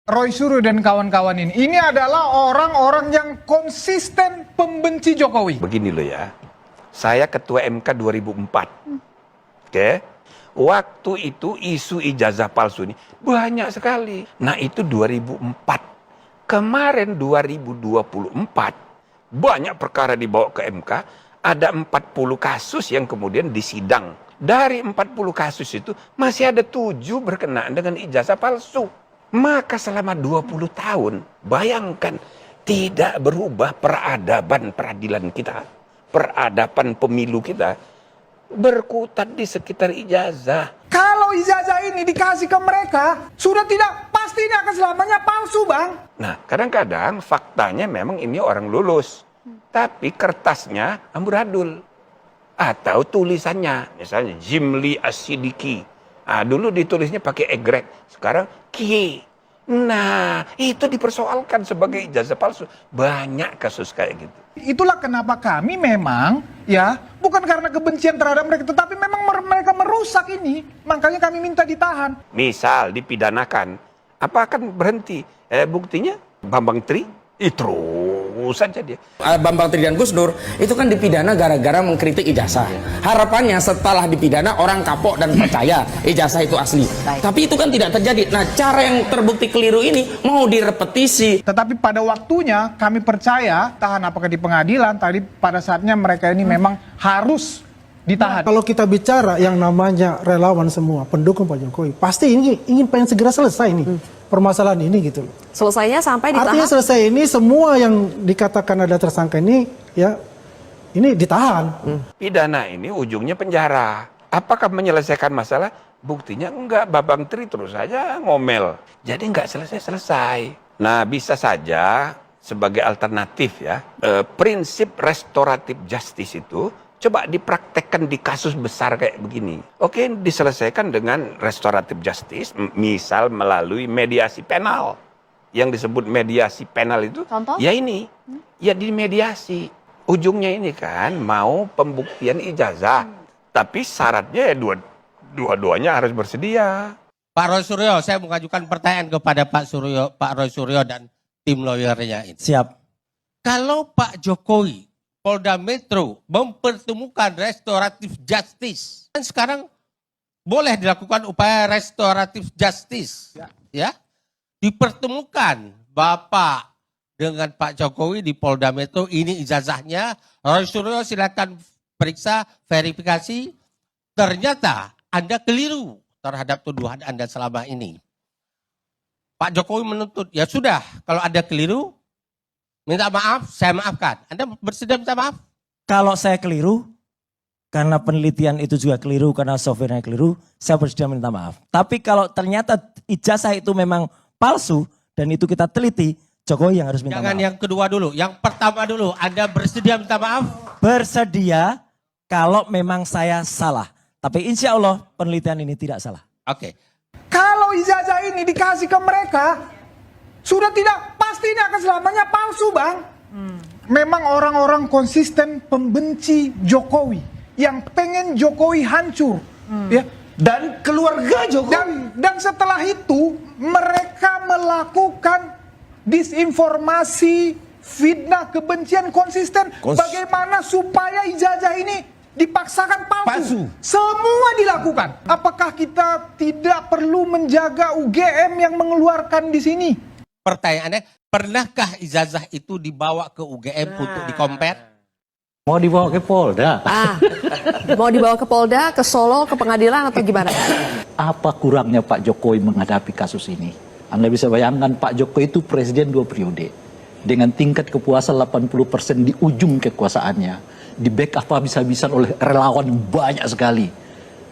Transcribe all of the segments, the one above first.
Roy Suryo dan kawan-kawan ini adalah orang-orang yang konsisten pembenci Jokowi. Begini loh ya, saya ketua MK 2004. Oke. Waktu itu isu ijazah palsu ini banyak sekali. Nah itu 2004. Kemarin 2024 banyak perkara dibawa ke MK. Ada 40 kasus yang kemudian disidang. Dari 40 kasus itu masih ada 7 berkenaan dengan ijazah palsu. Maka selama 20 tahun, bayangkan, tidak berubah peradaban peradilan kita. Peradaban pemilu kita berkutat di sekitar ijazah. Kalau ijazah ini dikasih ke mereka, sudah tidak, pasti ini akan selamanya palsu, Bang. Nah, kadang-kadang faktanya memang ini orang lulus. Tapi kertasnya amburadul. Atau tulisannya, misalnya Jimli As-Sidiki. Nah, dulu ditulisnya pakai egrek, sekarang kie. Nah, itu dipersoalkan sebagai ijazah palsu. Banyak kasus kayak gitu. Itulah kenapa kami memang, ya, bukan karena kebencian terhadap mereka, tetapi memang mereka merusak ini. Makanya kami minta ditahan. Misal dipidanakan, apa akan berhenti? Buktinya Bambang Tri, terus saja dia. Bambang Tri dan Gus Dur itu kan dipidana gara-gara mengkritik ijazah. Harapannya setelah dipidana orang kapok dan percaya ijazah itu asli. Tapi itu kan tidak terjadi. Nah, cara yang terbukti keliru ini mau direpetisi. Tetapi pada waktunya kami percaya, tahan apakah di pengadilan, tadi pada saatnya mereka ini memang harus ditahan. Nah, kalau kita bicara yang namanya relawan semua, pendukung Pak Jokowi, pasti ingin pengen segera selesai nih permasalahan ini gitu. Selesainya sampai ditahan. Artinya selesai ini semua yang dikatakan ada tersangka ini ya ini ditahan. Pidana ini ujungnya penjara. Apakah menyelesaikan masalah? Buktinya enggak, Bambang Tri terus saja ngomel. Jadi enggak selesai-selesai. Nah, bisa saja sebagai alternatif ya, prinsip restoratif justice itu coba dipraktekkan di kasus besar kayak begini. Oke, diselesaikan dengan restoratif justice, misal melalui mediasi penal. Yang disebut mediasi penal itu, contoh? Ya ini, ya di mediasi. Ujungnya ini kan mau pembuktian ijazah, tapi syaratnya ya dua-duanya harus bersedia. Pak Roy Suryo, saya mengajukan pertanyaan kepada Pak Roy Suryo dan tim lawyernya ini. Siap. Kalau Pak Jokowi, Polda Metro mempertemukan restoratif justice, kan sekarang boleh dilakukan upaya restoratif justice, ya, dipertemukan Bapak dengan Pak Jokowi di Polda Metro, ini ijazahnya, Roy Suryo silakan periksa, verifikasi, ternyata Anda keliru terhadap tuduhan Anda selama ini. Pak Jokowi menuntut, ya sudah, kalau ada keliru, minta maaf, saya maafkan. Anda bersedia minta maaf? Kalau saya keliru, karena penelitian itu juga keliru, karena softwarenya keliru, saya bersedia minta maaf. Tapi kalau ternyata ijazah itu memang palsu, dan itu kita teliti, Jokowi yang harus minta Jangan maaf. yang kedua dulu, yang pertama dulu. Anda bersedia minta maaf? Bersedia kalau memang saya salah. Tapi insya Allah penelitian ini tidak salah. Oke. Kalau ijazah ini dikasih ke mereka, sudah tidak, pasti ini akan selamanya palsu, Bang. Memang orang-orang konsisten pembenci Jokowi, yang pengen Jokowi hancur, ya. Dan keluarga Jokowi. Dan setelah itu mereka melakukan disinformasi, fitnah, kebencian konsisten. Bagaimana supaya ijazah ini dipaksakan palsu. Semua dilakukan. Apakah kita tidak perlu menjaga UGM yang mengeluarkan di sini? Pertanyaannya, pernahkah ijazah itu dibawa ke UGM untuk dikompet? Mau dibawa ke Polda? Mau dibawa ke Polda, ke Solo, ke pengadilan atau gimana? Apa kurangnya Pak Jokowi menghadapi kasus ini? Anda bisa bayangkan Pak Jokowi itu presiden 2 periode. Dengan tingkat kepuasan 80% di ujung kekuasaannya. Di backup habis-habisan oleh relawan banyak sekali.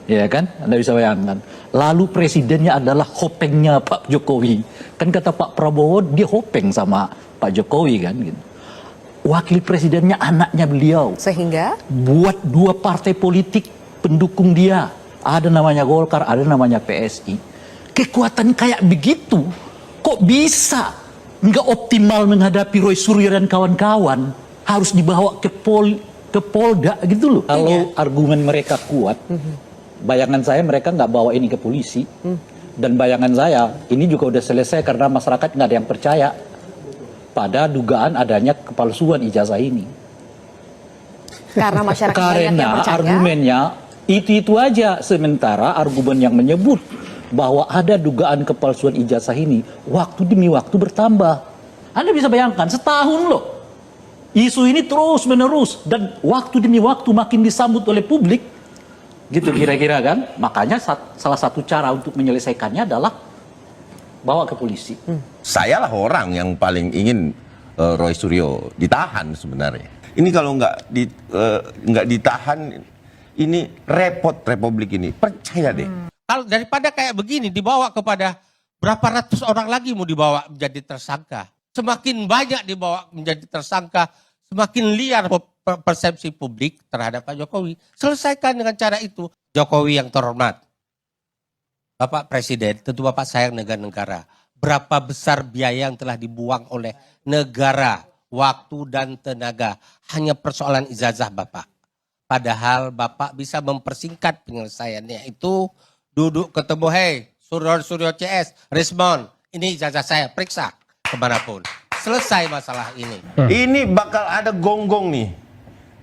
Ya kan? Anda bisa bayangkan. Lalu presidennya adalah hopengnya Pak Jokowi. Kan kata Pak Prabowo, dia hopeng sama Pak Jokowi kan gitu. Wakil presidennya anaknya beliau. Sehingga? Buat 2 partai politik pendukung dia. Ada namanya Golkar, ada namanya PSI. Kekuatan kayak begitu, kok bisa nggak optimal menghadapi Roy Suryo dan kawan-kawan? Harus dibawa ke Polda gitu loh. Kalau argumen mereka kuat, bayangan saya mereka nggak bawa ini ke polisi. Dan bayangan saya, ini juga udah selesai karena masyarakat nggak ada yang percaya pada dugaan adanya kepalsuan ijazah ini. Karena masyarakat banyak yang Karena percaya. argumennya itu aja, sementara argumen yang menyebut bahwa ada dugaan kepalsuan ijazah ini waktu demi waktu bertambah. Anda bisa bayangkan setahun loh. Isu ini terus menerus dan waktu demi waktu makin disambut oleh publik. Gitu kira-kira kan. Makanya salah satu cara untuk menyelesaikannya adalah bawa ke polisi. Saya lah orang yang paling ingin Roy Suryo ditahan sebenarnya. Ini kalau nggak ditahan, ini repot Republik ini. Percaya deh. Kalau daripada kayak begini dibawa kepada berapa ratus orang lagi mau dibawa menjadi tersangka. Semakin banyak dibawa menjadi tersangka, semakin liar persepsi publik terhadap Pak Jokowi. Selesaikan dengan cara itu. Jokowi yang terhormat, Bapak Presiden, tentu Bapak sayang negara. Berapa besar biaya yang telah dibuang oleh negara, waktu dan tenaga. Hanya persoalan ijazah Bapak. Padahal Bapak bisa mempersingkat penyelesaiannya itu. Duduk ketemu, hey Suryo CS, respon, ini ijazah saya, periksa kemanapun. Selesai masalah ini. Ini bakal ada gonggong nih.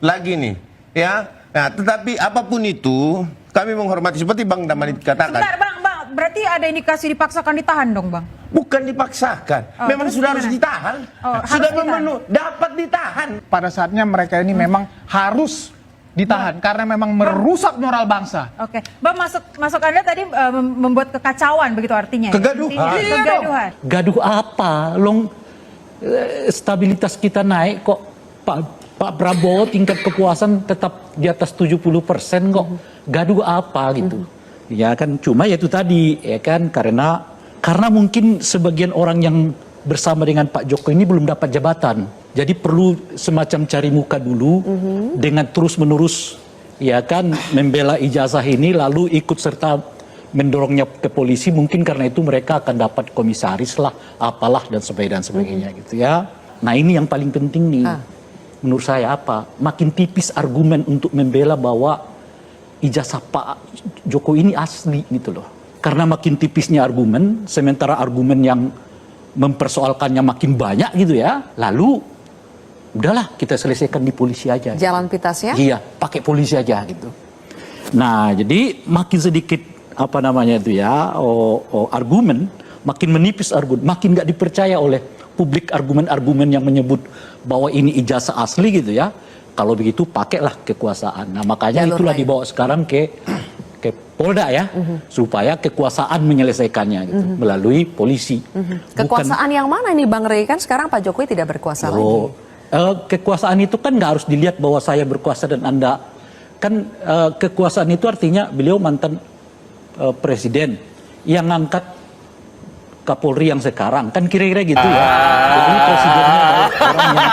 Lagi nih. Ya. Nah, tetapi apapun itu, kami menghormati seperti Bang Damani katakan. Sebentar Bang, berarti ada indikasi dipaksakan ditahan dong Bang? Bukan dipaksakan. Memang sudah harus ditahan. Sudah memenuhi, dapat ditahan. Pada saatnya mereka ini memang harus ditahan karena memang merusak moral bangsa. Oke, Bang, masuk Anda tadi membuat kekacauan begitu artinya. Kegaduhan. Ya? Kegaduhan. Gaduh apa? Stabilitas kita naik kok. Pak Prabowo tingkat kepuasan tetap di atas 70% kok. Gaduh apa gitu. Ya kan, cuma ya itu tadi ya kan, karena mungkin sebagian orang yang bersama dengan Pak Jokowi ini belum dapat jabatan. Jadi perlu semacam cari muka dulu dengan terus-menerus ya kan membela ijazah ini lalu ikut serta mendorongnya ke polisi, mungkin karena itu mereka akan dapat komisaris lah, apalah dan sebagainya gitu ya. Nah, ini yang paling penting nih. Menurut saya apa? Makin tipis argumen untuk membela bahwa ijazah Pak Jokowi ini asli gitu loh. Karena makin tipisnya argumen, sementara argumen yang mempersoalkannya makin banyak gitu ya. Lalu udahlah kita selesaikan di polisi aja. Jalan pintasnya? Iya, pakai polisi aja gitu. Nah, jadi makin sedikit apa namanya itu ya, argumen, makin menipis argumen, makin nggak dipercaya oleh publik argumen-argumen yang menyebut bahwa ini ijazah asli gitu ya. Kalau begitu pakailah kekuasaan. Nah, makanya itulah dibawa sekarang ke Polda ya, supaya kekuasaan menyelesaikannya gitu, melalui polisi. Kekuasaan yang mana ini Bang Rey? Kan sekarang Pak Jokowi tidak berkuasa lagi. Kekuasaan itu kan nggak harus dilihat bahwa saya berkuasa dan Anda. Kan kekuasaan itu artinya beliau mantan presiden yang ngangkat Kapolri yang sekarang. Kan kira-kira gitu ya. Jadi presidennya adalah orang yang